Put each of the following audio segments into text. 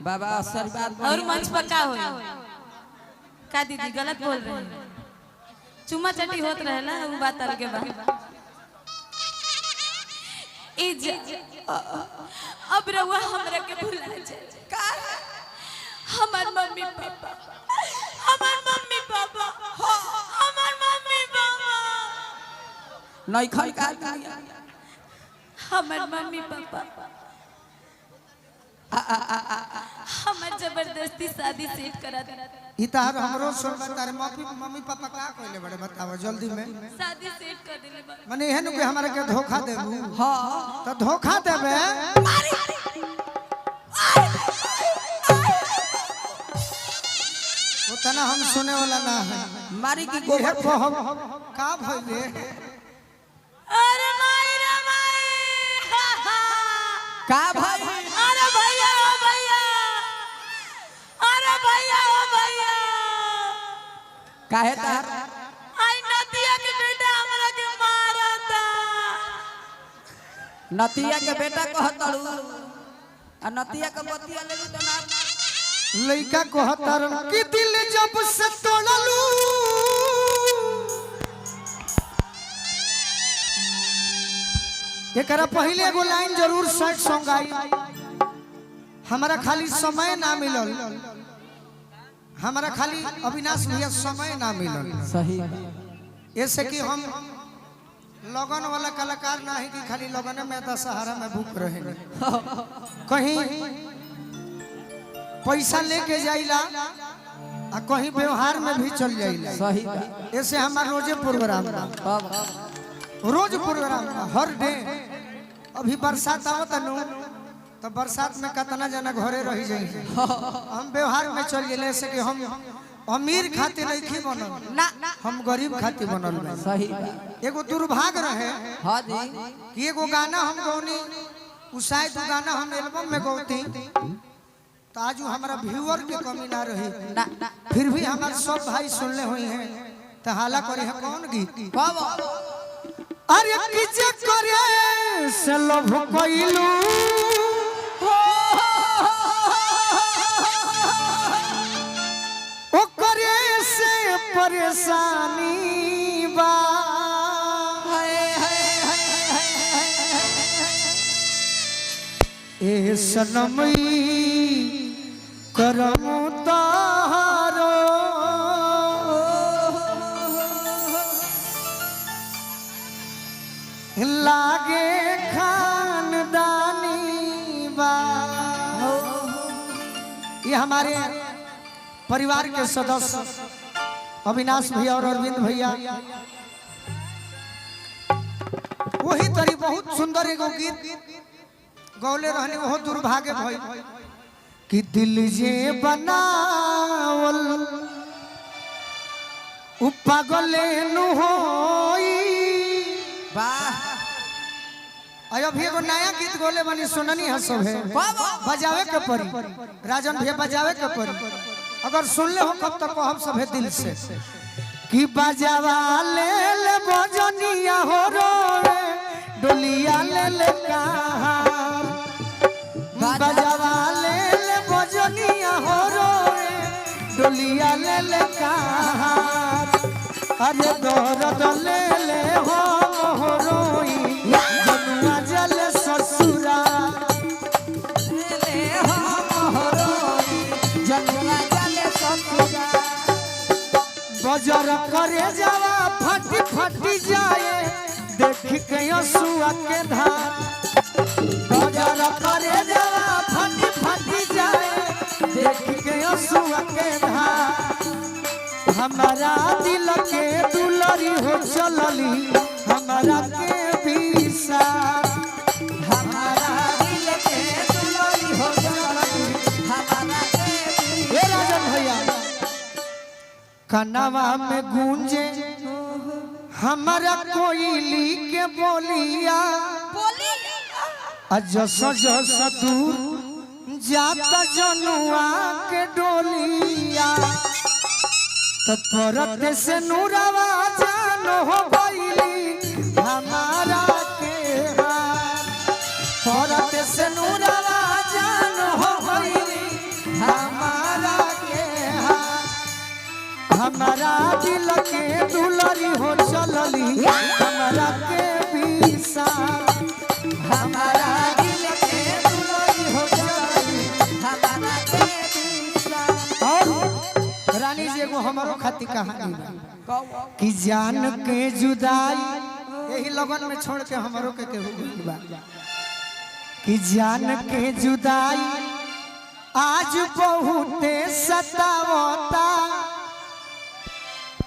बाबा आशीर्वाद और मंच पर का हो का दीदी गलत बोल रहे हैं चुम्मा चटी होत रहेला वो बात अलग बा अब रहुआ हमरा के भुला जाए का हमार मम्मी पापा हमार मम्मी पापा नहीं खाई का हमार मम्मी पापा हमार जबरदस्ती शादी सेट करा दे इतार हमरो सुन तारे मम्मी पापा का कहले बड़े बताओ जल्दी में शादी सेट कर देले बा माने एहन के हमरा के धोखा देबू हां तो धोखा देबे उतना हम सुने वाला ना है मारी की को का भइले अरे माई रे माई का भाई अरे भैया ओ भैया अरे भैया ओ भैया काहे तार आई नदिया के बेटा हमरा के मारता नतिया के बेटा कहतड़ू आ नतिया के बतिया लेलू त ना लइका कहतर कि दिल जब से तोड़लू एकरा पहले एगो लाइन जरूर सैड सॉन्ग आई हमारा खाली समय ना मिलल हमारा खाली अविनाश भैया समय ना मिलल सही ऐसे कि हम लगन वाला कलाकार ना है कि खाली लगन में दशहरा में भूख रहे कहीं पैसा लेके जाइला आ कहीं व्यवहार में भी चल जाइला सही ऐसे हमारा रोजे प्रोग्राम रोज प्रोग्राम हर डे अभी बरसात आवत नु तो बरसात में कितना जना घरे रह जाइए हम व्यवहार में चल गए ऐसे कि हम अमीर खातिर नहीं बनल ना हम गरीब खातिर बनल सही एगो दुर्भाग्य रहे हां जी कि एगो गाना हम गौनी शायद गाना हम एल्बम में गौती तो आज हमारा व्यूअर की कमी ना रही ना फिर भी हमारे सब भाई सुनले हुए हैं तो हाला करे है कौन गीत कब अरे किजे करे से लोभ कइलू ओ करे से परेशानी बा ए सनमई करम तारो लागे खानदानी बा ये हमारे परिवार के सदस्य अविनाश भैया और अरविंद भैया वही तरी बहुत सुंदर एगो गीत गौले रहने वो दुर्भाग्य भई कि दिल जे बनावल उ पागले नु होई वाह अभी एगो नया गीत गोले बनी सुननी है सब है बजावे के परी राजन भैया बजावे के परी अगर सुन ले हो कब तक हम सब है दिल से कि बजावा ले बजनिया हो रे डोलिया ले कहा बजावा ले बजनिया हो रे डोलिया ले कहा अरे दर्द ले हो मोरोई जनुआ जल ससुरा ले हो मोरोई जनुआ जल ससुरा बजर करे जावा फटी फटी जाए देख के असुआ के धार बजर करे जावा फटी फटी जाए देख के असुआ के धार हमारा दिल के दुलरी हो चलली हमारा के बीसा हमारा दिल के दुलरी हो चलली हमारा के हे राजन भैया कनवा में गूंजे हमारा कोयली के बोलिया जस जस दूर जाता जनुआ के डोलिया तत्परत से नूरवा जानो हो गईली हमारा के हार परत से नूरवा जानो हो गईली हमरा के बीसा हमारा दिल के दुलरी हो चलली हमारा के बीसा। और रानी जी एगो हमारो खातिर कहानी बा कि जान के जुदाई यही लगन में छोड़ के हमारो के केहू गइल बा कि जान के जुदाई आज बहुते सतावता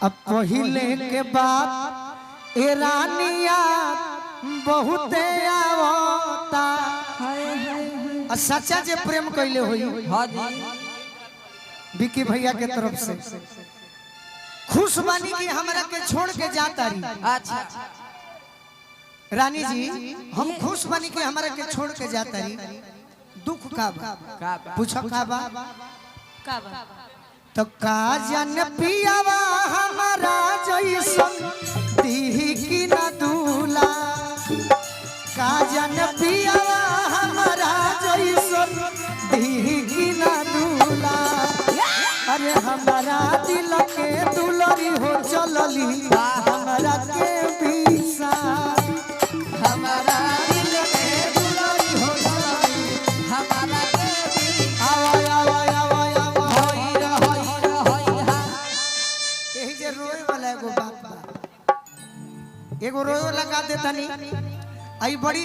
अब पहिले के बाद ए रानिया बहुते आवता। और सच्चा जे प्रेम कैले होई हां जी विकी भैया के तरफ से खुश बानी कि हमरा के छोड़ के जाता रही। अच्छा रानी जी हम खुश बानी कि हमरा के छोड़ के जाता रही। दुख का बा का बा पूछो का बा का बा तो का जन पियावा हमारा जैसन दीही की न दूला का जन पियावा हमारा जैसन दीही की न दूला। अरे हमारा दिल के दुलरी हो चलली हमारा के बीसा हमारा दिल के दुलरी हो चलली हमारा के बीसा। आवा आवा आवा आवा होई रे होई हा यही जे रोए वाला एगो बात बा एगो रोए लगा देतनी आई बड़ी